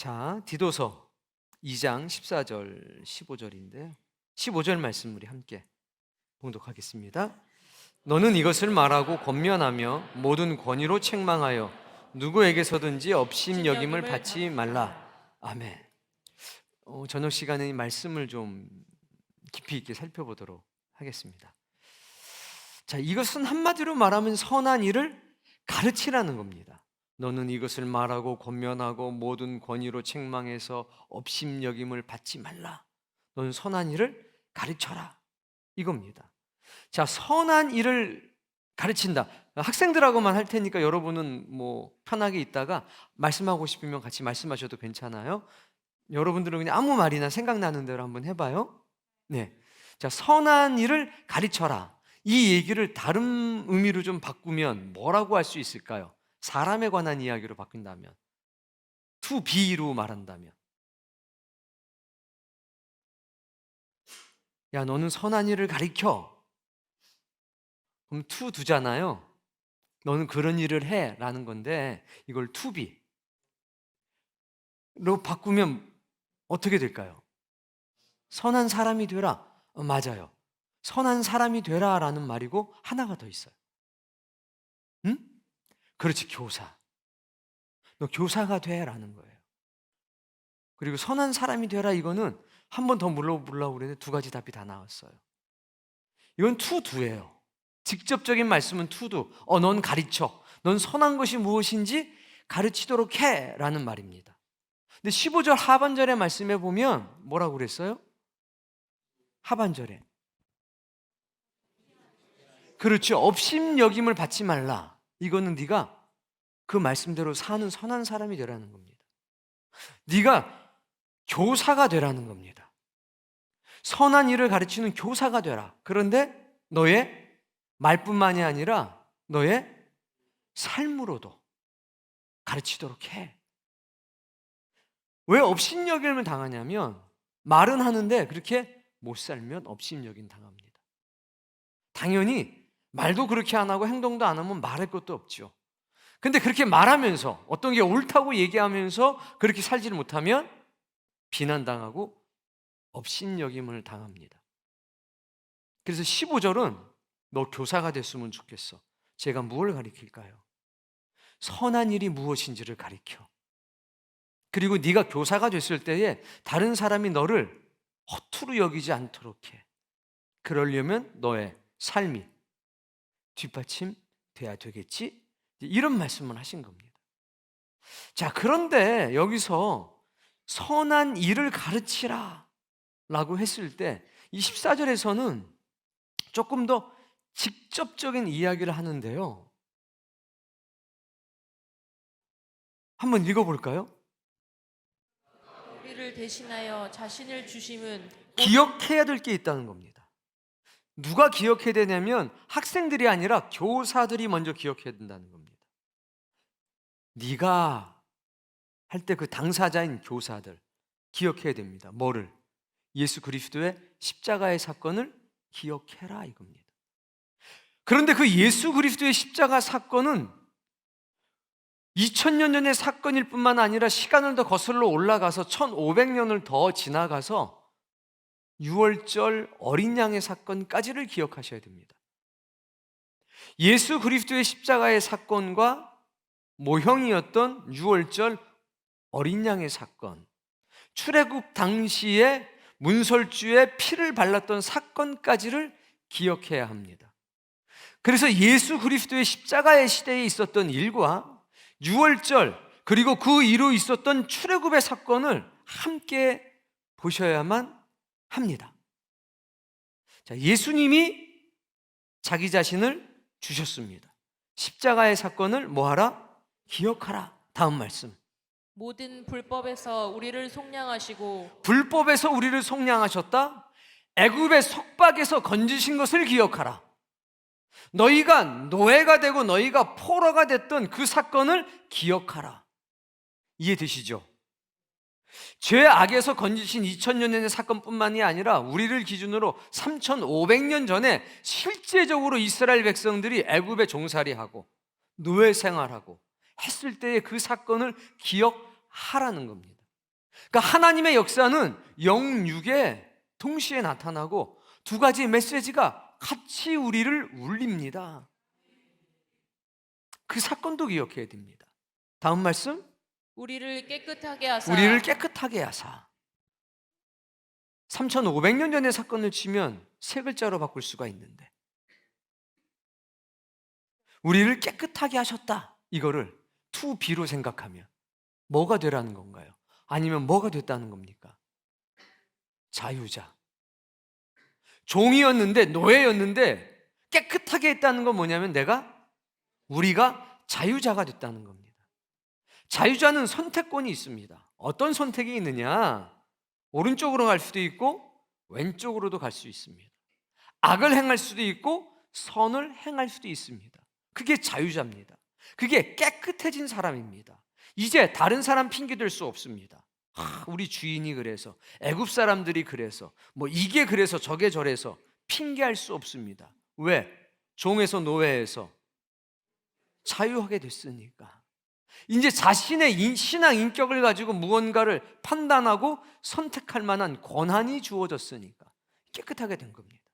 자, 디도서 2장 14절 15절인데요. 15절 말씀 우리 함께 봉독하겠습니다. 너는 이것을 말하고 권면하며 모든 권위로 책망하여 누구에게서든지 업신여김을 받지 말라. 아멘. 저녁 시간에 이 말씀을 좀 깊이 있게 살펴보도록 하겠습니다. 자, 이것은 한마디로 말하면 선한 일을 가르치라는 겁니다. 너는 이것을 말하고 권면하고 모든 권위로 책망해서 업신여김을 받지 말라. 너는 선한 일을 가르쳐라, 이겁니다. 자, 선한 일을 가르친다. 학생들하고만 할 테니까 여러분은 뭐 편하게 있다가 말씀하고 싶으면 같이 말씀하셔도 괜찮아요. 여러분들은 그냥 아무 말이나 생각나는 대로 한번 해봐요. 네. 자, 선한 일을 가르쳐라. 이 얘기를 다른 의미로 좀 바꾸면 뭐라고 할 수 있을까요? 사람에 관한 이야기로 바꾼다면, to be로 말한다면, 야, 너는 선한 일을 가르쳐. 그럼 to 두잖아요. 너는 그런 일을 해 라는 건데, 이걸 to be로 바꾸면 어떻게 될까요? 선한 사람이 되라. 맞아요. 선한 사람이 되라 라는 말이고 하나가 더 있어요. 응? 그렇지, 교사. 너 교사가 돼 라는 거예요. 그리고 선한 사람이 되라, 이거는 한 번 더 물어보려고 그랬는데 두 가지 답이 다 나왔어요. 이건 투두예요. 직접적인 말씀은 투두. 넌 가르쳐. 넌 선한 것이 무엇인지 가르치도록 해 라는 말입니다. 근데 15절 하반절의 말씀에 보면 뭐라고 그랬어요? 하반절에, 그렇죠, 업신여김을 받지 말라. 이거는 네가 그 말씀대로 사는 선한 사람이 되라는 겁니다. 네가 교사가 되라는 겁니다. 선한 일을 가르치는 교사가 되라. 그런데 너의 말뿐만이 아니라 너의 삶으로도 가르치도록 해. 왜 업신여김을 당하냐면, 말은 하는데 그렇게 못 살면 업신여김 당합니다. 당연히 말도 그렇게 안 하고 행동도 안 하면 말할 것도 없죠. 근데 그렇게 말하면서 어떤 게 옳다고 얘기하면서 그렇게 살지를 못하면 비난당하고 업신여김을 당합니다. 그래서 15절은 너 교사가 됐으면 좋겠어. 제가 무엇을 가르칠까요? 선한 일이 무엇인지를 가르쳐. 그리고 네가 교사가 됐을 때에 다른 사람이 너를 허투루 여기지 않도록 해. 그러려면 너의 삶이 뒷받침돼야 되겠지? 이런 말씀을 하신 겁니다. 자, 그런데 여기서 선한 일을 가르치라 라고 했을 때 이 14절에서는 조금 더 직접적인 이야기를 하는데요. 한번 읽어볼까요? 우리를 대신하여 자신을 주심은 기억해야 될 게 있다는 겁니다. 누가 기억해야 되냐면 학생들이 아니라 교사들이 먼저 기억해야 된다는 겁니다. 네가 할 때 그 당사자인 교사들 기억해야 됩니다. 뭐를? 예수 그리스도의 십자가의 사건을 기억해라, 이겁니다. 그런데 그 예수 그리스도의 십자가 사건은 2000년 전의 사건일 뿐만 아니라 시간을 더 거슬러 올라가서 1500년을 더 지나가서 6월절 어린 양의 사건까지를 기억하셔야 됩니다. 예수 그리스도의 십자가의 사건과 모형이었던 6월절 어린 양의 사건, 출애굽 당시에 문설주에 피를 발랐던 사건까지를 기억해야 합니다. 그래서 예수 그리스도의 십자가의 시대에 있었던 일과 6월절 그리고 그 이후 있었던 출애굽의 사건을 함께 보셔야만 합니다. 자, 예수님이 자기 자신을 주셨습니다. 십자가의 사건을 뭐하라? 기억하라. 다음 말씀. 모든 불법에서 우리를 속량하시고 불법에서 우리를 속량하셨다. 애굽의 속박에서 건지신 것을 기억하라. 너희가 노예가 되고 너희가 포로가 됐던 그 사건을 기억하라. 이해되시죠? 죄악에서 건지신 2000년의 사건뿐만이 아니라 우리를 기준으로 3500년 전에 실제적으로 이스라엘 백성들이 애굽에 종살이하고 노예 생활하고 했을 때의 그 사건을 기억하라는 겁니다. 그러니까 하나님의 역사는 영육에 동시에 나타나고 두 가지 메시지가 같이 우리를 울립니다. 그 사건도 기억해야 됩니다. 다음 말씀. 우리를 깨끗하게 하사 우리를 깨끗하게 하사. 3500년 전의 사건을 치면 세 글자로 바꿀 수가 있는데, 우리를 깨끗하게 하셨다, 이거를 to be로 생각하면 뭐가 되라는 건가요? 아니면 뭐가 됐다는 겁니까? 자유자. 종이었는데, 노예였는데 깨끗하게 했다는 건 뭐냐면 우리가 자유자가 됐다는 겁니다. 자유자는 선택권이 있습니다. 어떤 선택이 있느냐? 오른쪽으로 갈 수도 있고 왼쪽으로도 갈 수 있습니다. 악을 행할 수도 있고 선을 행할 수도 있습니다. 그게 자유자입니다. 그게 깨끗해진 사람입니다. 이제 다른 사람 핑계 댈 수 없습니다. 우리 주인이 그래서, 애굽 사람들이 그래서, 뭐 이게 그래서 저게 저래서 핑계할 수 없습니다. 왜? 종에서 노예에서 자유하게 됐으니까. 이제 자신의 신앙 인격을 가지고 무언가를 판단하고 선택할 만한 권한이 주어졌으니까 깨끗하게 된 겁니다.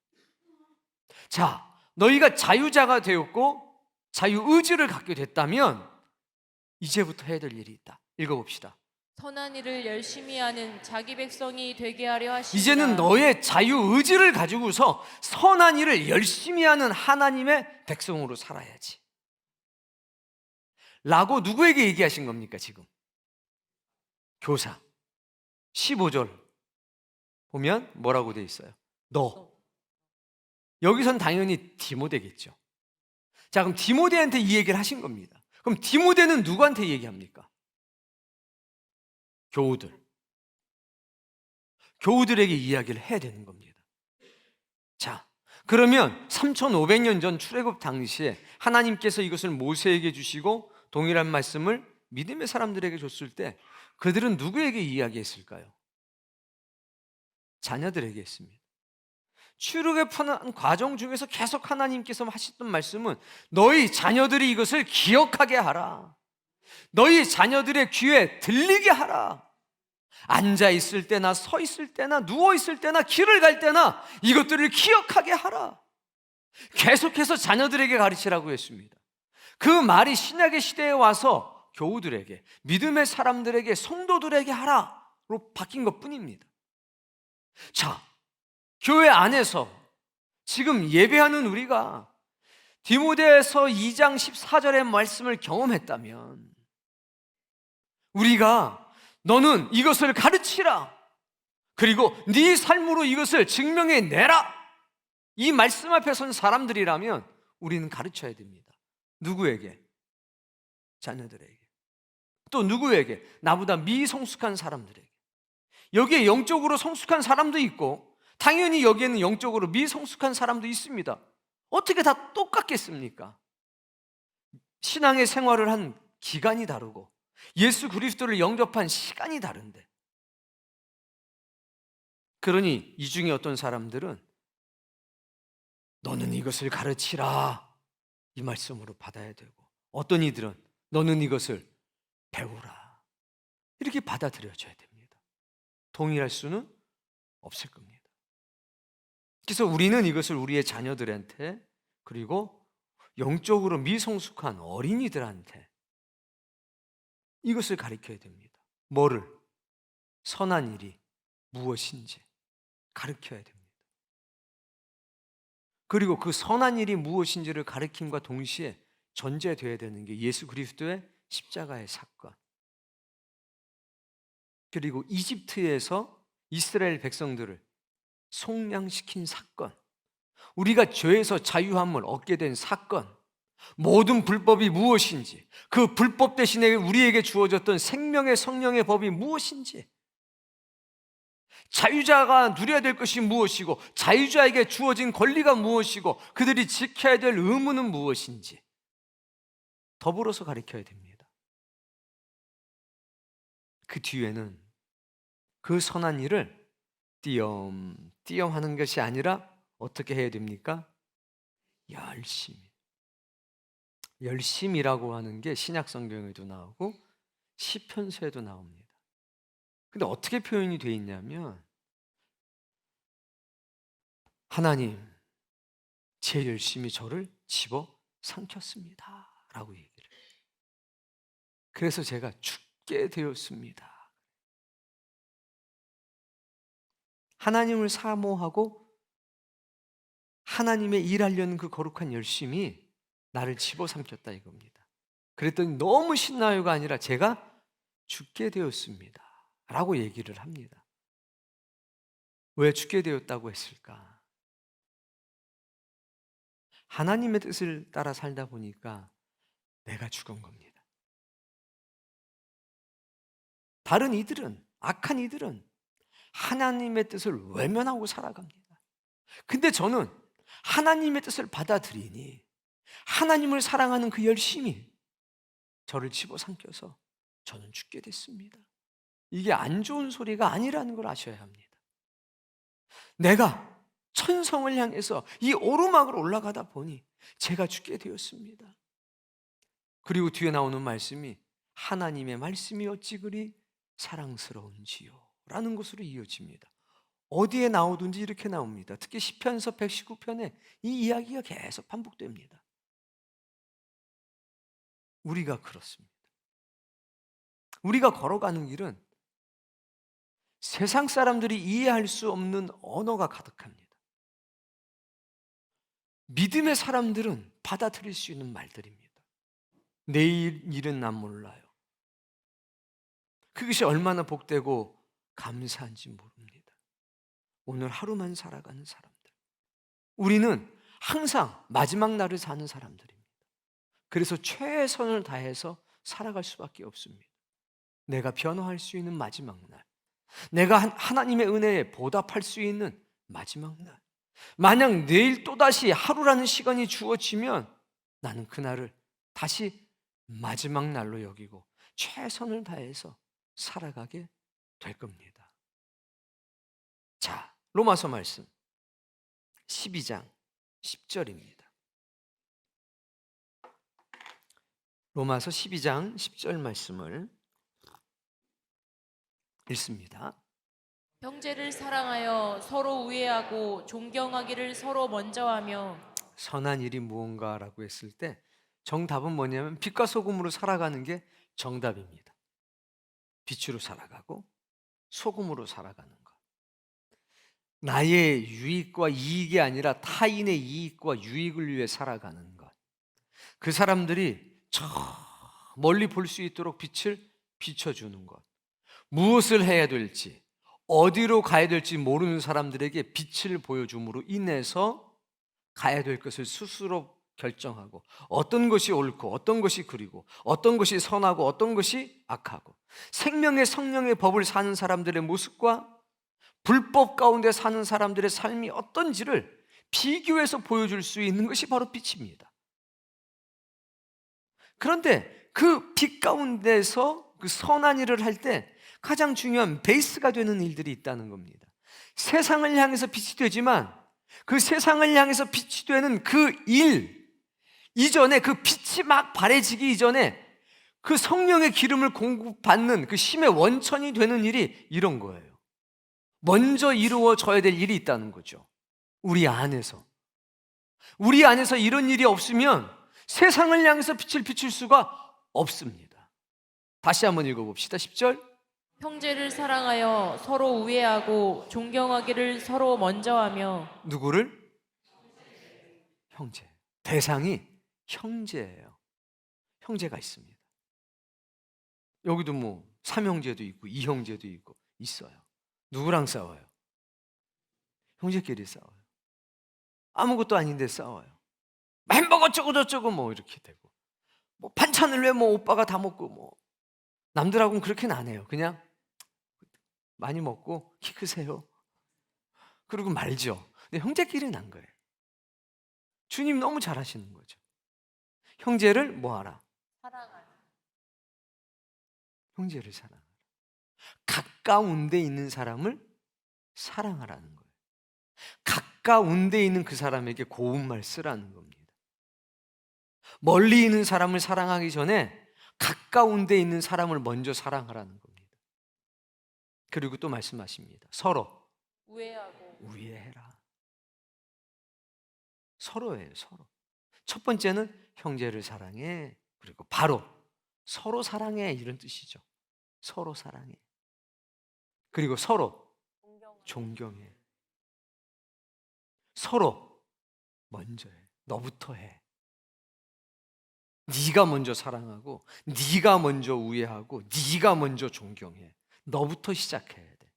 자, 너희가 자유자가 되었고 자유의지를 갖게 됐다면 이제부터 해야 될 일이 있다. 읽어봅시다. 선한 일을 열심히 하는 자기 백성이 되게 하려 하시니라. 이제는 너의 자유의지를 가지고서 선한 일을 열심히 하는 하나님의 백성으로 살아야지 라고 누구에게 얘기하신 겁니까 지금? 교사. 15절 보면 뭐라고 돼 있어요? 너. 여기선 당연히 디모데겠죠. 자, 그럼 디모데한테 이 얘기를 하신 겁니다. 그럼 디모데는 누구한테 얘기합니까? 교우들에게 이야기를 해야 되는 겁니다. 자, 그러면 3500년 전 출애굽 당시에 하나님께서 이것을 모세에게 주시고 동일한 말씀을 믿음의 사람들에게 줬을 때 그들은 누구에게 이야기했을까요? 자녀들에게 했습니다. 출애굽하는 과정 중에서 계속 하나님께서 하셨던 말씀은 너희 자녀들이 이것을 기억하게 하라. 너희 자녀들의 귀에 들리게 하라. 앉아 있을 때나 서 있을 때나 누워 있을 때나 길을 갈 때나 이것들을 기억하게 하라. 계속해서 자녀들에게 가르치라고 했습니다. 그 말이 신약의 시대에 와서 교우들에게, 믿음의 사람들에게, 성도들에게 하라로 바뀐 것뿐입니다. 자, 교회 안에서 지금 예배하는 우리가 디모데서 2장 14절의 말씀을 경험했다면 우리가 너는 이것을 가르치라, 그리고 네 삶으로 이것을 증명해내라, 이 말씀 앞에 선 사람들이라면 우리는 가르쳐야 됩니다. 누구에게? 자녀들에게. 또 누구에게? 나보다 미성숙한 사람들에게. 여기에 영적으로 성숙한 사람도 있고 당연히 여기에는 영적으로 미성숙한 사람도 있습니다. 어떻게 다 똑같겠습니까? 신앙의 생활을 한 기간이 다르고 예수 그리스도를 영접한 시간이 다른데, 그러니 이 중에 어떤 사람들은 너는 이것을 가르치라, 이 말씀으로 받아야 되고, 어떤 이들은 너는 이것을 배우라, 이렇게 받아들여져야 됩니다. 동일할 수는 없을 겁니다. 그래서 우리는 이것을 우리의 자녀들한테, 그리고 영적으로 미성숙한 어린이들한테 이것을 가르쳐야 됩니다. 뭐를? 선한 일이 무엇인지 가르쳐야 됩니다. 그리고 그 선한 일이 무엇인지를 가르침과 동시에 전제되어야 되는 게 예수 그리스도의 십자가의 사건, 그리고 이집트에서 이스라엘 백성들을 속량시킨 사건, 우리가 죄에서 자유함을 얻게 된 사건, 모든 불법이 무엇인지, 그 불법 대신에 우리에게 주어졌던 생명의 성령의 법이 무엇인지, 자유자가 누려야 될 것이 무엇이고 자유자에게 주어진 권리가 무엇이고 그들이 지켜야 될 의무는 무엇인지 더불어서 가르쳐야 됩니다. 그 뒤에는 그 선한 일을 띄엄띄엄 하는 것이 아니라 어떻게 해야 됩니까? 열심이라고 하는 게 신약 성경에도 나오고 시편서에도 나옵니다. 근데 어떻게 표현이 돼 있냐면 하나님, 제 열심히 저를 집어 삼켰습니다 라고 얘기를 해요. 그래서 제가 죽게 되었습니다. 하나님을 사모하고 하나님의 일하려는 그 거룩한 열심이 나를 집어삼켰다 이겁니다. 그랬더니 너무 신나요가 아니라 제가 죽게 되었습니다 라고 얘기를 합니다. 왜 죽게 되었다고 했을까? 하나님의 뜻을 따라 살다 보니까 내가 죽은 겁니다. 다른 이들은, 악한 이들은 하나님의 뜻을 외면하고 살아갑니다. 근데 저는 하나님의 뜻을 받아들이니 하나님을 사랑하는 그 열심이 저를 집어삼켜서 저는 죽게 됐습니다. 이게 안 좋은 소리가 아니라는 걸 아셔야 합니다. 내가 천성을 향해서 이 오르막을 올라가다 보니 제가 죽게 되었습니다. 그리고 뒤에 나오는 말씀이 하나님의 말씀이 어찌 그리 사랑스러운지요 라는 것으로 이어집니다. 어디에 나오든지 이렇게 나옵니다. 특히 시편서 119편에 이 이야기가 계속 반복됩니다. 우리가 그렇습니다. 우리가 걸어가는 길은 세상 사람들이 이해할 수 없는 언어가 가득합니다. 믿음의 사람들은 받아들일 수 있는 말들입니다. 내일 일은 난 몰라요. 그것이 얼마나 복되고 감사한지 모릅니다. 오늘 하루만 살아가는 사람들. 우리는 항상 마지막 날을 사는 사람들입니다. 그래서 최선을 다해서 살아갈 수밖에 없습니다. 내가 변화할 수 있는 마지막 날, 내가 하나님의 은혜에 보답할 수 있는 마지막 날, 만약 내일 또다시 하루라는 시간이 주어지면 나는 그날을 다시 마지막 날로 여기고 최선을 다해서 살아가게 될 겁니다. 자, 로마서 말씀 12장 10절입니다. 로마서 12장 10절 말씀을 읽습니다. 형제를 사랑하여 서로 우애하고 존경하기를 서로 먼저 하며. 선한 일이 무언가라고 했을 때 정답은 뭐냐면 빛과 소금으로 살아가는 게 정답입니다. 빛으로 살아가고 소금으로 살아가는 것. 나의 유익과 이익이 아니라 타인의 이익과 유익을 위해 살아가는 것. 그 사람들이 저 멀리 볼 수 있도록 빛을 비춰주는 것. 무엇을 해야 될지, 어디로 가야 될지 모르는 사람들에게 빛을 보여줌으로 인해서 가야 될 것을 스스로 결정하고 어떤 것이 옳고 어떤 것이 그리고 어떤 것이 선하고 어떤 것이 악하고 생명의 성령의 법을 사는 사람들의 모습과 불법 가운데 사는 사람들의 삶이 어떤지를 비교해서 보여줄 수 있는 것이 바로 빛입니다. 그런데 그 빛 가운데서 그 선한 일을 할 때 가장 중요한 베이스가 되는 일들이 있다는 겁니다. 세상을 향해서 빛이 되지만 그 세상을 향해서 빛이 되는 그 일 이전에, 그 빛이 막 발해지기 이전에 그 성령의 기름을 공급받는 그 힘의 원천이 되는 일이 이런 거예요. 먼저 이루어져야 될 일이 있다는 거죠. 우리 안에서 이런 일이 없으면 세상을 향해서 빛을 비출 수가 없습니다. 다시 한번 읽어봅시다. 10절. 형제를 사랑하여 서로 우애하고 존경하기를 서로 먼저 하며. 누구를? 형제. 대상이 형제예요. 형제가 있습니다. 여기도 뭐 삼형제도 있고 이형제도 있고 있어요. 누구랑 싸워요? 형제끼리 싸워요. 아무것도 아닌데 싸워요. 햄버거 어쩌고 저쩌고 뭐 이렇게 되고, 뭐 반찬을 왜 뭐 오빠가 다 먹고, 뭐 남들하고는 그렇게는 안 해요. 그냥 많이 먹고 키 크세요 그러고 말죠. 근데 형제끼리는 안 그래요. 주님 너무 잘하시는 거죠. 형제를 뭐하라? 사랑하라. 형제를 사랑하라. 가까운 데 있는 사람을 사랑하라는 거예요. 가까운 데 있는 그 사람에게 고운 말 쓰라는 겁니다. 멀리 있는 사람을 사랑하기 전에 가까운 데 있는 사람을 먼저 사랑하라는 겁니다. 그리고 또 말씀하십니다. 서로 우애하고 우애해라. 서로예요, 서로. 첫 번째는 형제를 사랑해. 그리고 바로 서로 사랑해, 이런 뜻이죠. 서로 사랑해. 그리고 서로 존경해. 서로 먼저 해. 너부터 해. 네가 먼저 사랑하고, 네가 먼저 우애하고, 네가 먼저 존경해. 너부터 시작해야 돼.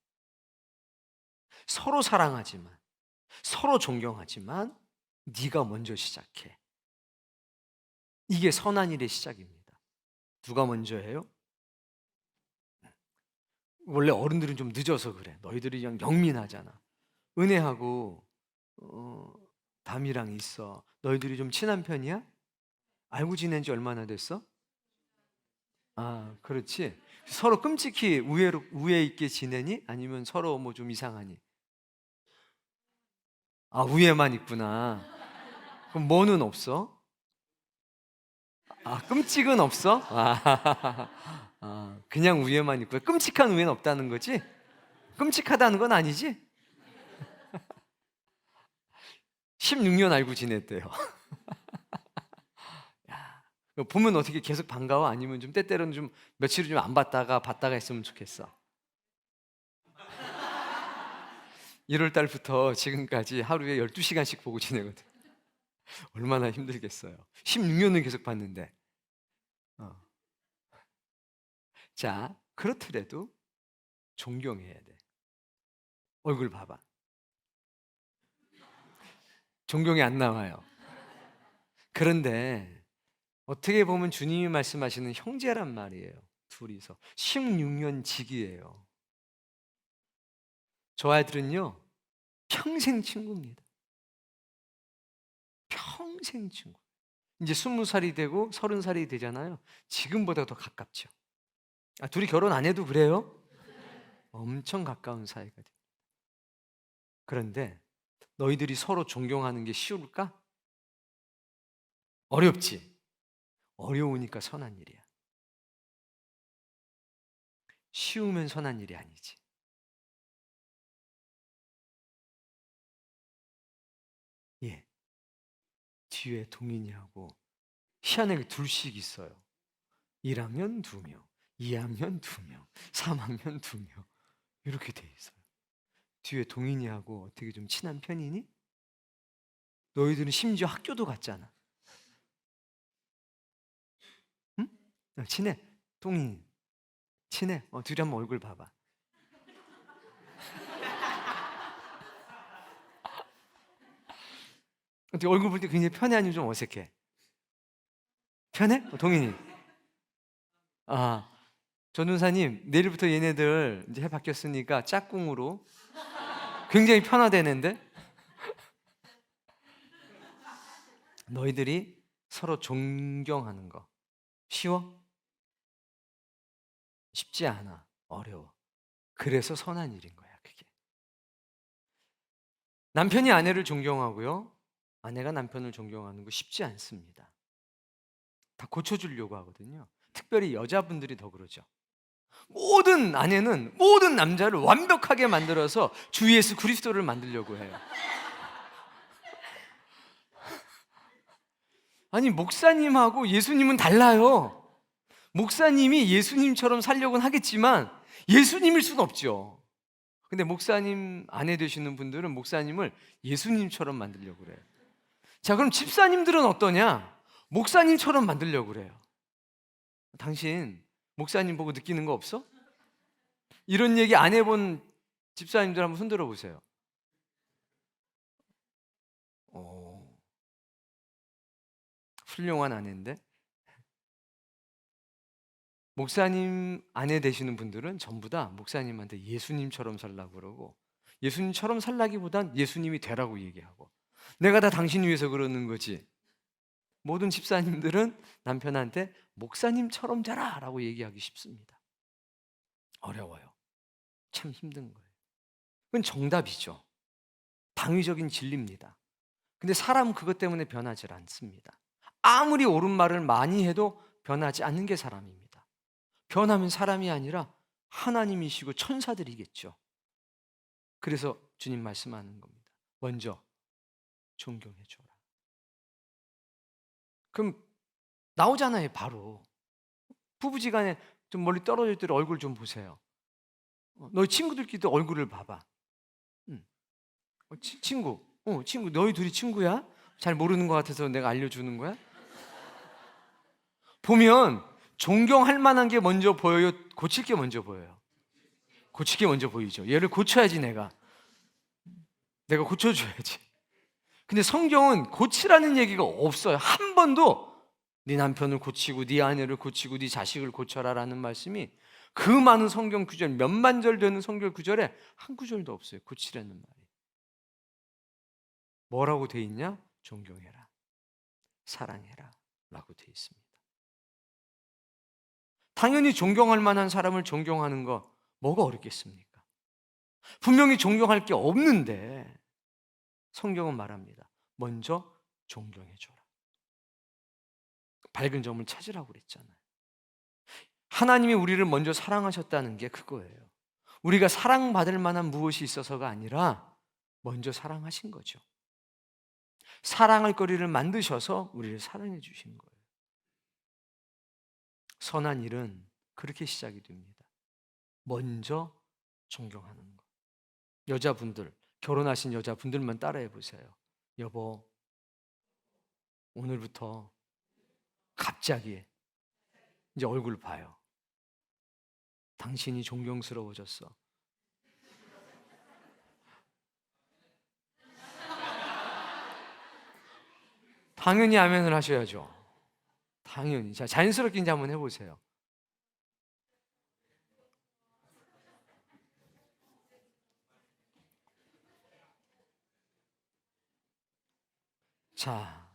서로 사랑하지만, 서로 존경하지만 네가 먼저 시작해. 이게 선한 일의 시작입니다. 누가 먼저 해요? 원래 어른들은 좀 늦어서 그래. 너희들이 그냥 영민하잖아. 은혜하고 담이랑 있어. 너희들이 좀 친한 편이야? 알고 지낸 지 얼마나 됐어? 아, 그렇지. 서로 끔찍히 우애 있게 지내니? 아니면 서로 뭐 좀 이상하니? 아, 우애만 있구나. 그럼 뭐는 없어? 아, 끔찍은 없어? 그냥 우애만 있고 끔찍한 우애는 없다는 거지? 끔찍하다는 건 아니지? 16년 알고 지냈대요. 야, 보면 어떻게 계속 반가워? 아니면 좀 때때로는 좀 며칠을 좀 안 봤다가 했으면 좋겠어. 1월 달부터 지금까지 하루에 12시간씩 보고 지내거든. 얼마나 힘들겠어요. 16년을 계속 봤는데. 자, 그렇더라도 존경해야 돼. 얼굴 봐봐. 존경이 안 나와요. 그런데 어떻게 보면 주님이 말씀하시는 형제란 말이에요. 둘이서 16년 지기예요. 저 아이들은요 평생 친구입니다. 평생 친구. 이제 20살이 되고 30살이 되잖아요. 지금보다 더 가깝죠. 둘이 결혼 안 해도 그래요? 엄청 가까운 사이가 돼요. 그런데 너희들이 서로 존경하는 게 쉬울까? 어렵지. 어려우니까 선한 일이야. 쉬우면 선한 일이 아니지. 예. 뒤에 동인이하고 희한하게 둘씩 있어요. 1학년 2명, 2학년 2명, 3학년 2명 이렇게 돼 있어요. 뒤에 동인이하고 어떻게 좀 친한 편이니? 너희들은 심지어 학교도 갔잖아. 응? 친해. 동인 친해. 둘이 한번 얼굴 봐봐. 어떻게 얼굴 볼 때 굉장히 편해 아니면 좀 어색해? 편해? 동인이. 전도사님 내일부터 얘네들 이제 해 바뀌었으니까 짝꿍으로 굉장히 편하대는데. 너희들이 서로 존경하는 거 쉬워? 쉽지 않아. 어려워. 그래서 선한 일인 거야, 그게. 남편이 아내를 존경하고요, 아내가 남편을 존경하는 거 쉽지 않습니다. 다 고쳐주려고 하거든요. 특별히 여자분들이 더 그러죠. 모든 아내는 모든 남자를 완벽하게 만들어서 주 예수 그리스도를 만들려고 해요. 아니, 목사님하고 예수님은 달라요. 목사님이 예수님처럼 살려고는 하겠지만 예수님일 수는 없죠. 근데 목사님 아내 되시는 분들은 목사님을 예수님처럼 만들려고 그래요. 자, 그럼 집사님들은 어떠냐? 목사님처럼 만들려고 그래요. 당신 목사님 보고 느끼는 거 없어? 이런 얘기 안 해본 집사님들 한번 손들어 보세요. 훌륭한 아내인데. 목사님 아내 되시는 분들은 전부 다 목사님한테 예수님처럼 살라고 그러고, 예수님처럼 살라기보단 예수님이 되라고 얘기하고, 내가 다 당신 위해서 그러는 거지. 모든 집사님들은 남편한테 목사님처럼 되라 라고 얘기하기 쉽습니다. 어려워요. 참 힘든 거예요. 그건 정답이죠. 당위적인 진리입니다. 근데 사람은 그것 때문에 변하지 않습니다. 아무리 옳은 말을 많이 해도 변하지 않는 게 사람입니다. 변하면 사람이 아니라 하나님이시고 천사들이겠죠. 그래서 주님 말씀하는 겁니다. 먼저 존경해 줘라. 그럼 나오잖아요, 바로. 부부지간에 좀 멀리 떨어질 때 얼굴 좀 보세요. 너희 친구들끼리도 얼굴을 봐봐. 친구, 친구, 너희 둘이 친구야? 잘 모르는 것 같아서 내가 알려주는 거야? 보면 존경할 만한 게 먼저 보여요? 고칠 게 먼저 보여요? 고칠 게 먼저 보이죠. 얘를 고쳐야지 내가 고쳐줘야지. 근데 성경은 고치라는 얘기가 없어요. 한 번도 네 남편을 고치고 네 아내를 고치고 네 자식을 고쳐라라는 말씀이 그 많은 성경 구절, 몇만 절 되는 성경 구절에 한 구절도 없어요. 고치라는 말이. 뭐라고 돼 있냐? 존경해라, 사랑해라 라고 돼 있습니다. 당연히 존경할 만한 사람을 존경하는 거 뭐가 어렵겠습니까? 분명히 존경할 게 없는데 성경은 말합니다. 먼저 존경해줘라. 밝은 점을 찾으라고 그랬잖아요. 하나님이 우리를 먼저 사랑하셨다는 게 그거예요. 우리가 사랑받을 만한 무엇이 있어서가 아니라 먼저 사랑하신 거죠. 사랑할 거리를 만드셔서 우리를 사랑해 주신 거예요. 선한 일은 그렇게 시작이 됩니다. 먼저 존경하는 것. 여자분들, 결혼하신 여자분들만 따라해 보세요. 여보, 오늘부터 갑자기 이제 얼굴 봐요. 당신이 존경스러워졌어. 당연히 아멘을 하셔야죠. 당연히. 자, 자연스럽게 이제 한번 해보세요. 자,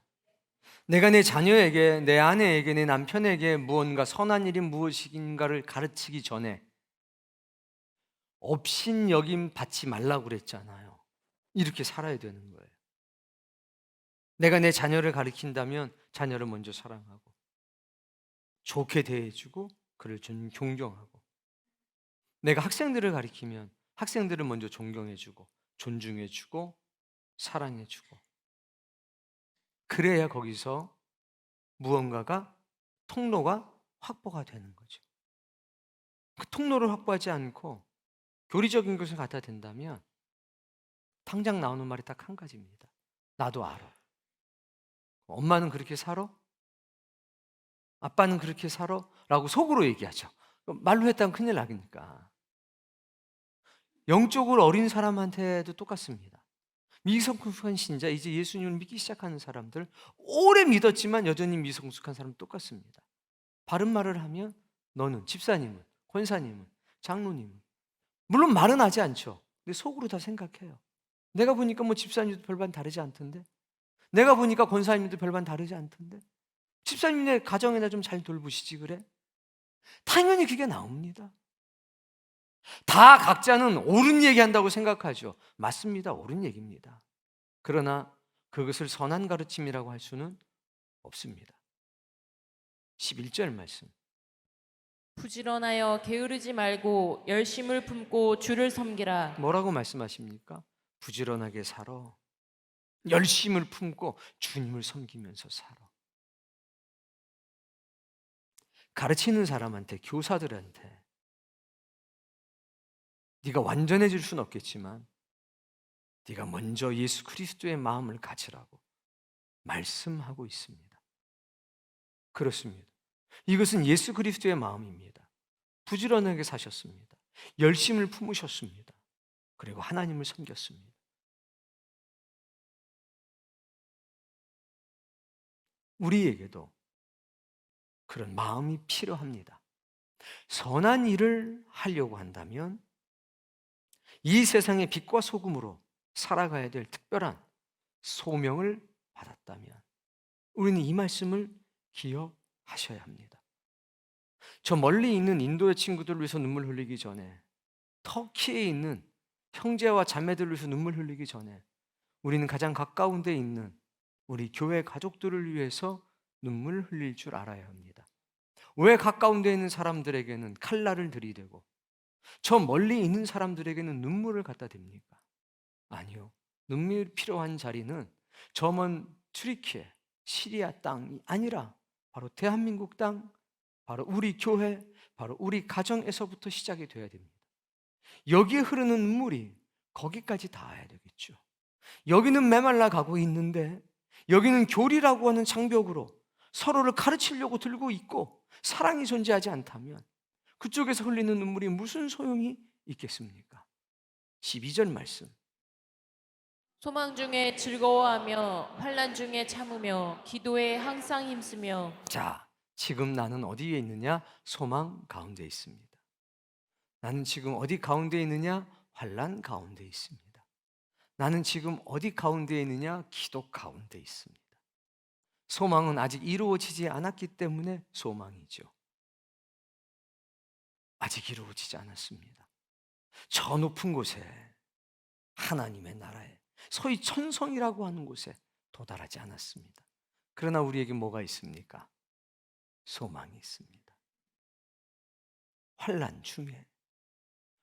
내가 내 자녀에게, 내 아내에게, 내 남편에게 무언가 선한 일이 무엇인가를 가르치기 전에 업신여김 받지 말라고 그랬잖아요. 이렇게 살아야 되는 거예요. 내가 내 자녀를 가르친다면 자녀를 먼저 사랑하고 좋게 대해주고 그를 존경하고, 내가 학생들을 가르치면 학생들을 먼저 존경해주고 존중해주고 사랑해주고, 그래야 거기서 무언가가 통로가 확보가 되는 거죠. 그 통로를 확보하지 않고 교리적인 것을 갖다 댄다면 당장 나오는 말이 딱 한 가지입니다. 나도 알아. 엄마는 그렇게 살아? 아빠는 그렇게 살아? 라고 속으로 얘기하죠. 말로 했다면 큰일 나니까. 영적으로 어린 사람한테도 똑같습니다. 미성숙한 신자, 이제 예수님을 믿기 시작하는 사람들, 오래 믿었지만 여전히 미성숙한 사람 똑같습니다. 바른 말을 하면 너는, 집사님은, 권사님은, 장로님은, 물론 말은 하지 않죠. 근데 속으로 다 생각해요. 내가 보니까 뭐 집사님도 별반 다르지 않던데, 내가 보니까 권사님도 별반 다르지 않던데, 집사님네 가정이나 좀 잘 돌보시지 그래? 당연히 그게 나옵니다. 다 각자는 옳은 얘기한다고 생각하죠. 맞습니다. 옳은 얘기입니다. 그러나 그것을 선한 가르침이라고 할 수는 없습니다. 11절 말씀. 부지런하여 게으르지 말고 열심을 품고 주를 섬기라. 뭐라고 말씀하십니까? 부지런하게 살아. 열심을 품고 주님을 섬기면서 살아. 가르치는 사람한테, 교사들한테 네가 완전해질 수는 없겠지만 네가 먼저 예수 그리스도의 마음을 가지라고 말씀하고 있습니다. 그렇습니다. 이것은 예수 그리스도의 마음입니다. 부지런하게 사셨습니다. 열심을 품으셨습니다. 그리고 하나님을 섬겼습니다. 우리에게도 그런 마음이 필요합니다. 선한 일을 하려고 한다면, 이 세상의 빛과 소금으로 살아가야 될 특별한 소명을 받았다면 우리는 이 말씀을 기억하셔야 합니다. 저 멀리 있는 인도의 친구들을 위해서 눈물 흘리기 전에, 터키에 있는 형제와 자매들을 위해서 눈물 흘리기 전에 우리는 가장 가까운 데 있는 우리 교회 가족들을 위해서 눈물 흘릴 줄 알아야 합니다. 왜 가까운 데 있는 사람들에게는 칼날을 들이대고 저 멀리 있는 사람들에게는 눈물을 갖다 댑니까? 아니요. 눈물이 필요한 자리는 저 먼 튀르키예, 시리아 땅이 아니라 바로 대한민국 땅, 바로 우리 교회, 바로 우리 가정에서부터 시작이 돼야 됩니다. 여기에 흐르는 눈물이 거기까지 닿아야 되겠죠. 여기는 메말라 가고 있는데 여기는 교리라고 하는 장벽으로 서로를 가르치려고 들고 있고 사랑이 존재하지 않다면 그쪽에서 흘리는 눈물이 무슨 소용이 있겠습니까? 12절 말씀. 소망 중에 즐거워하며 환난 중에 참으며 기도에 항상 힘쓰며. 자, 지금 나는 어디에 있느냐? 소망 가운데 있습니다. 나는 지금 어디 가운데 있느냐? 환난 가운데 있습니다. 나는 지금 어디 가운데 있느냐? 기도 가운데 있습니다. 소망은 아직 이루어지지 않았기 때문에 소망이죠. 아직 이루어지지 않았습니다. 저 높은 곳에 하나님의 나라에 소위 천성이라고 하는 곳에 도달하지 않았습니다. 그러나 우리에게 뭐가 있습니까? 소망이 있습니다. 환난 중에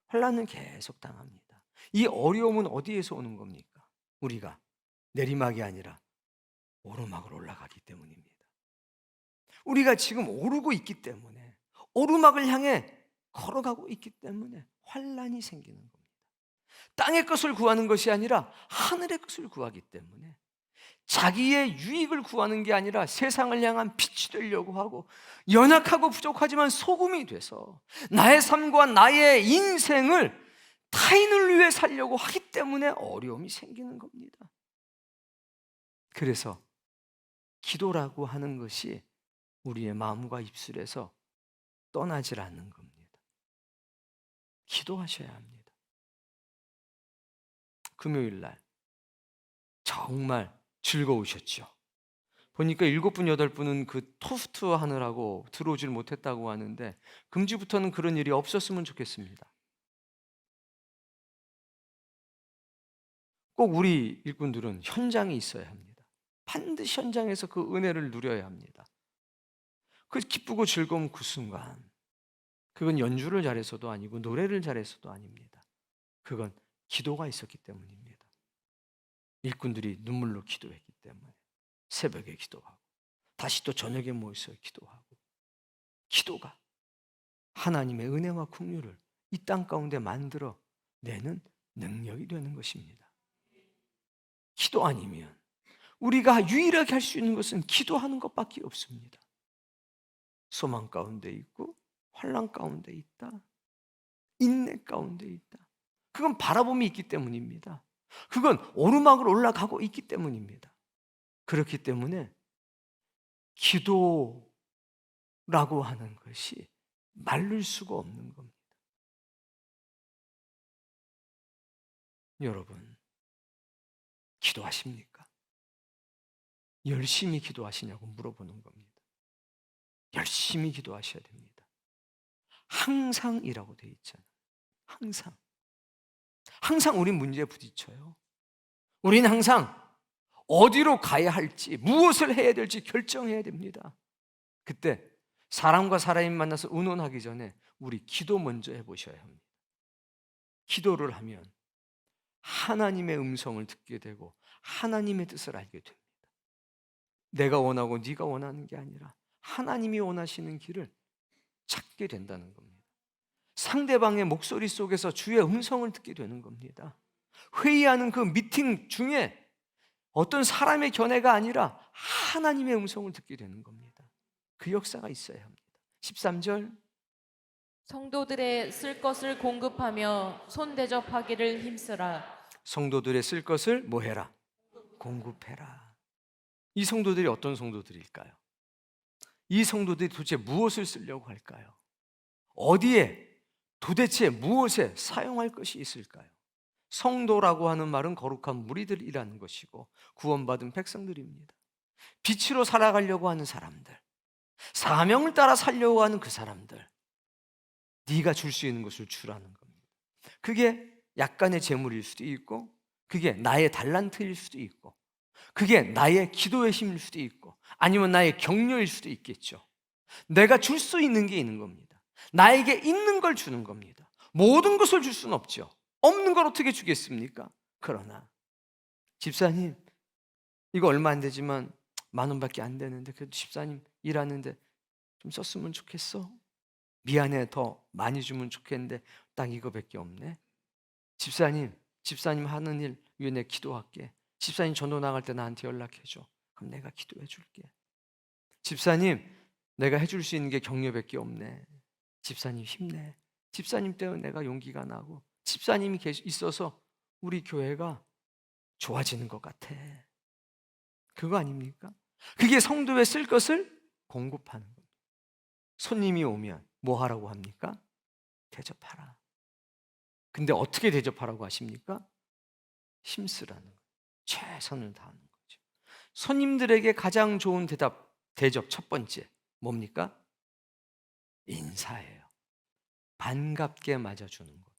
환난은 계속 당합니다. 이 어려움은 어디에서 오는 겁니까? 우리가 내리막이 아니라 오르막으로 올라가기 때문입니다. 우리가 지금 오르고 있기 때문에 오르막을 향해 걸어가고 있기 때문에 환난이 생기는 겁니다. 땅의 것을 구하는 것이 아니라 하늘의 것을 구하기 때문에 자기의 유익을 구하는 게 아니라 세상을 향한 빛이 되려고 하고 연약하고 부족하지만 소금이 돼서 나의 삶과 나의 인생을 타인을 위해 살려고 하기 때문에 어려움이 생기는 겁니다. 그래서 기도라고 하는 것이 우리의 마음과 입술에서 떠나질 않는 겁니다. 기도하셔야 합니다. 금요일 날 정말 즐거우셨죠? 보니까 7분, 8분은 그 토스트 하느라고 들어오질 못했다고 하는데 금주부터는 그런 일이 없었으면 좋겠습니다. 꼭 우리 일꾼들은 현장에 있어야 합니다. 반드시 현장에서 그 은혜를 누려야 합니다. 그 기쁘고 즐거운 그 순간, 그건 연주를 잘해서도 아니고 노래를 잘해서도 아닙니다. 그건 기도가 있었기 때문입니다. 일꾼들이 눈물로 기도했기 때문에 새벽에 기도하고 다시 또 저녁에 모여서 기도하고 기도가 하나님의 은혜와 긍휼을 이 땅 가운데 만들어 내는 능력이 되는 것입니다. 기도 아니면 우리가 유일하게 할 수 있는 것은 기도하는 것밖에 없습니다. 소망 가운데 있고 환난 가운데 있다. 인내 가운데 있다. 그건 바라봄이 있기 때문입니다. 그건 오르막을 올라가고 있기 때문입니다. 그렇기 때문에 기도라고 하는 것이 말릴 수가 없는 겁니다. 여러분, 기도하십니까? 열심히 기도하시냐고 물어보는 겁니다. 열심히 기도하셔야 됩니다. 항상이라고 되어 있잖아요. 항상. 항상 우리 문제에 부딪혀요. 우리는 항상 어디로 가야 할지, 무엇을 해야 될지 결정해야 됩니다. 그때 사람과 사람이 만나서 의논하기 전에 우리 기도 먼저 해보셔야 합니다. 기도를 하면 하나님의 음성을 듣게 되고 하나님의 뜻을 알게 됩니다. 내가 원하고 네가 원하는 게 아니라 하나님이 원하시는 길을 찾게 된다는 겁니다. 상대방의 목소리 속에서 주의 음성을 듣게 되는 겁니다. 회의하는 그 미팅 중에 어떤 사람의 견해가 아니라 하나님의 음성을 듣게 되는 겁니다. 그 역사가 있어야 합니다. 13절 성도들의 쓸 것을 공급하며 손 대접하기를 힘쓰라. 성도들의 쓸 것을 뭐 해라? 공급해라. 이 성도들이 어떤 성도들일까요? 이 성도들이 도대체 무엇을 쓰려고 할까요? 어디에 도대체 무엇에 사용할 것이 있을까요? 성도라고 하는 말은 거룩한 무리들이라는 것이고 구원받은 백성들입니다. 빛으로 살아가려고 하는 사람들, 사명을 따라 살려고 하는 그 사람들, 네가 줄 수 있는 것을 주라는 겁니다. 그게 약간의 재물일 수도 있고 그게 나의 달란트일 수도 있고 그게 나의 기도의 힘일 수도 있고 아니면 나의 격려일 수도 있겠죠. 내가 줄 수 있는 게 있는 겁니다. 나에게 있는 걸 주는 겁니다. 모든 것을 줄 수는 없죠. 없는 걸 어떻게 주겠습니까? 그러나 집사님, 이거 얼마 안 되지만 10,000원밖에 안 되는데 그래도 집사님 일하는데 좀 썼으면 좋겠어. 미안해, 더 많이 주면 좋겠는데 딱 이거밖에 없네. 집사님 하는 일 위해 내가 기도할게. 집사님 전도 나갈 때 나한테 연락해줘. 그럼 내가 기도해 줄게. 집사님, 내가 해줄 수 있는 게 격려밖에 없네. 집사님 힘내. 집사님 때문에 내가 용기가 나고 집사님이 있어서 우리 교회가 좋아지는 것 같아. 그거 아닙니까? 그게 성도에 쓸 것을 공급하는 겁니다. 손님이 오면 뭐 하라고 합니까? 대접하라. 근데 어떻게 대접하라고 하십니까? 힘쓰라는 거예요. 최선을 다하는 거죠. 손님들에게 가장 좋은 대접 첫 번째 뭡니까? 인사예요. 반갑게 맞아주는 거.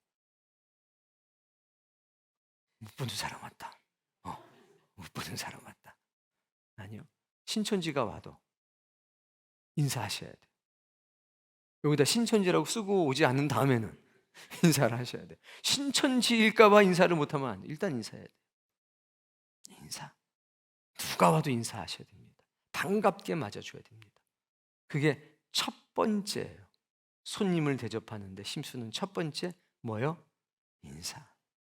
못 보는 사람 왔다. 못 보는 사람 왔다. 아니요. 신천지가 와도 인사하셔야 돼요. 여기다 신천지라고 쓰고 오지 않은 다음에는 인사를 하셔야 돼요. 신천지일까봐 인사를 못하면 안 돼요. 일단 인사해야 돼요. 인사. 누가 와도 인사하셔야 됩니다. 반갑게 맞아줘야 됩니다. 그게 첫 번째예요. 손님을 대접하는데 힘쓰는 첫 번째 뭐요? 인사.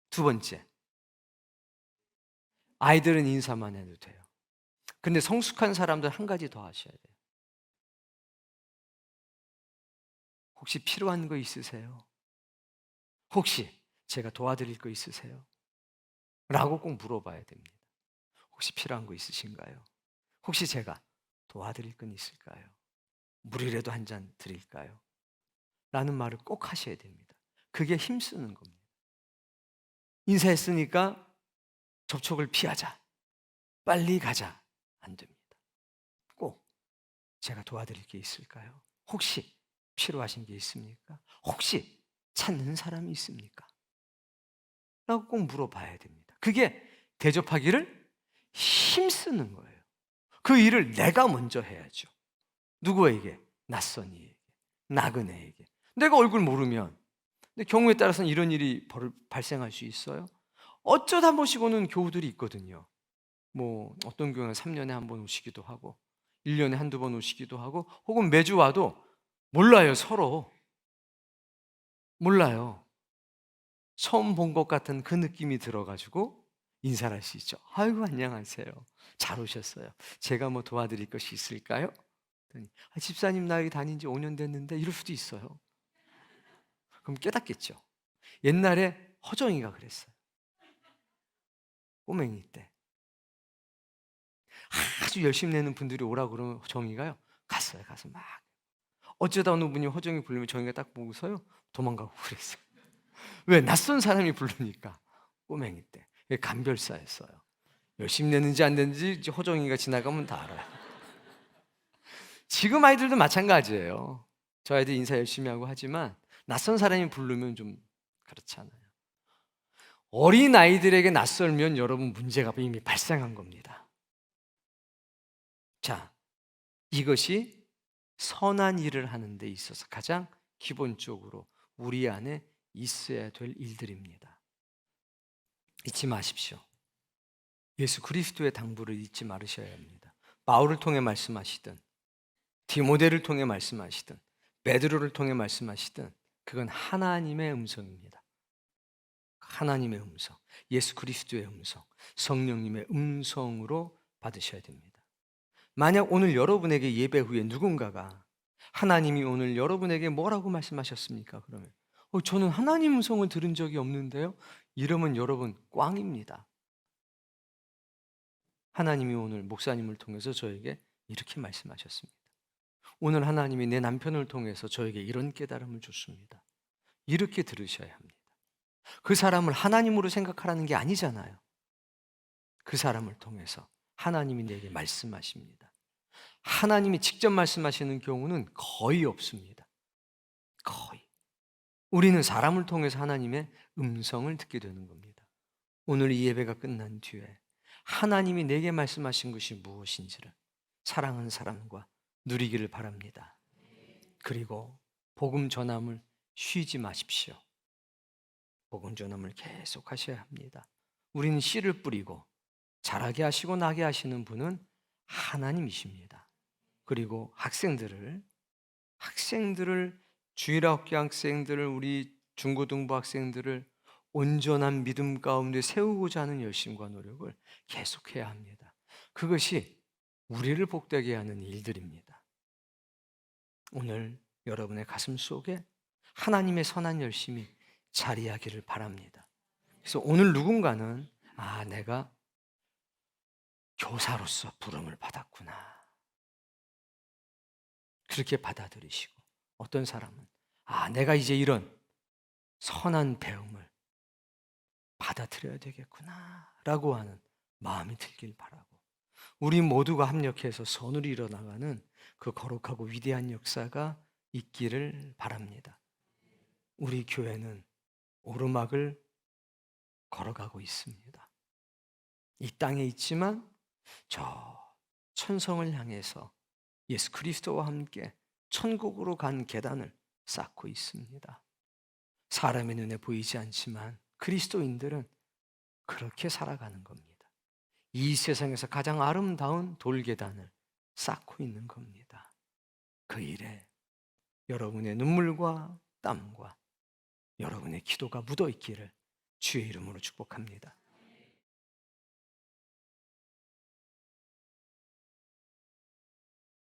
두 번째, 아이들은 인사만 해도 돼요. 근데 성숙한 사람들 한 가지 더 하셔야 돼요. 혹시 필요한 거 있으세요? 혹시 제가 도와드릴 거 있으세요? 라고 꼭 물어봐야 됩니다. 혹시 필요한 거 있으신가요? 혹시 제가 도와드릴 건 있을까요? 물이라도 한 잔 드릴까요? 라는 말을 꼭 하셔야 됩니다. 그게 힘쓰는 겁니다. 인사했으니까 접촉을 피하자. 빨리 가자. 안 됩니다. 꼭 제가 도와드릴 게 있을까요? 혹시 필요하신 게 있습니까? 혹시 찾는 사람이 있습니까? 라고 꼭 물어봐야 됩니다. 그게 대접하기를 힘쓰는 거예요. 그 일을 내가 먼저 해야죠. 누구에게? 낯선 이에게, 나그네에게. 내가 얼굴 모르면, 근데 경우에 따라서는 이런 일이 발생할 수 있어요. 어쩌다 한 번씩 오는 교우들이 있거든요. 뭐 어떤 교회는 3년에 한 번 오시기도 하고 1년에 한두 번 오시기도 하고 혹은 매주 와도 몰라요. 서로 몰라요. 처음 본 것 같은 그 느낌이 들어가지고 인사를 할 수 있죠. 아이고 안녕하세요. 잘 오셨어요. 제가 뭐 도와드릴 것이 있을까요? 그랬더니, 집사님 나 여기 다닌 지 5년 됐는데 이럴 수도 있어요. 그럼 깨닫겠죠. 옛날에 허정이가 그랬어요. 꼬맹이 때 아주 열심히 내는 분들이 오라고 그러면 정이가요 갔어요. 가서 막 어쩌다 어느 분이 허정이 부르면 정이가 딱 보고서요 도망가고 그랬어요. 왜? 낯선 사람이 부르니까. 꼬맹이 때 감별사였어요. 열심히 내는지 안 내는지 이제 허정이가 지나가면 다 알아요. 지금 아이들도 마찬가지예요. 저 아이들 인사 열심히 하고 하지만 낯선 사람이 부르면 좀 그렇잖아요. 어린 아이들에게 낯설면 여러분 문제가 이미 발생한 겁니다. 자, 이것이 선한 일을 하는 데 있어서 가장 기본적으로 우리 안에 있어야 될 일들입니다. 잊지 마십시오. 예수 그리스도의 당부를 잊지 말으셔야 합니다. 바울을 통해 말씀하시든 디모데를 통해 말씀하시든 베드로를 통해 말씀하시든 그건 하나님의 음성입니다. 하나님의 음성, 예수 그리스도의 음성, 성령님의 음성으로 받으셔야 됩니다. 만약 오늘 여러분에게 예배 후에 누군가가 하나님이 오늘 여러분에게 뭐라고 말씀하셨습니까? 그러면 저는 하나님 음성을 들은 적이 없는데요. 이러면 여러분 꽝입니다. 하나님이 오늘 목사님을 통해서 저에게 이렇게 말씀하셨습니다. 오늘 하나님이 내 남편을 통해서 저에게 이런 깨달음을 줬습니다. 이렇게 들으셔야 합니다. 그 사람을 하나님으로 생각하라는 게 아니잖아요. 그 사람을 통해서 하나님이 내게 말씀하십니다. 하나님이 직접 말씀하시는 경우는 거의 없습니다. 거의. 우리는 사람을 통해서 하나님의 음성을 듣게 되는 겁니다. 오늘 이 예배가 끝난 뒤에 하나님이 내게 말씀하신 것이 무엇인지를 사랑하는 사람과 누리기를 바랍니다. 그리고 복음 전함을 쉬지 마십시오. 복음 전함을 계속 하셔야 합니다. 우리는 씨를 뿌리고 자라게 하시고 나게 하시는 분은 하나님이십니다. 그리고 학생들을 주일학교 학생들을 우리 중고등부 학생들을 온전한 믿음 가운데 세우고자 하는 열심과 노력을 계속해야 합니다. 그것이 우리를 복되게 하는 일들입니다. 오늘 여러분의 가슴 속에 하나님의 선한 열심이 자리하기를 바랍니다. 그래서 오늘 누군가는 내가 교사로서 부름을 받았구나, 그렇게 받아들이시고, 어떤 사람은 내가 이제 이런 선한 배움을 받아들여야 되겠구나 라고 하는 마음이 들길 바라고, 우리 모두가 합력해서 선으로 일어나가는 그 거룩하고 위대한 역사가 있기를 바랍니다. 우리 교회는 오르막을 걸어가고 있습니다. 이 땅에 있지만 저 천성을 향해서 예수 그리스도와 함께 천국으로 간 계단을 쌓고 있습니다. 사람의 눈에 보이지 않지만 그리스도인들은 그렇게 살아가는 겁니다. 이 세상에서 가장 아름다운 돌계단을 쌓고 있는 겁니다. 그 일에 여러분의 눈물과 땀과 여러분의 기도가 묻어 있기를 주의 이름으로 축복합니다.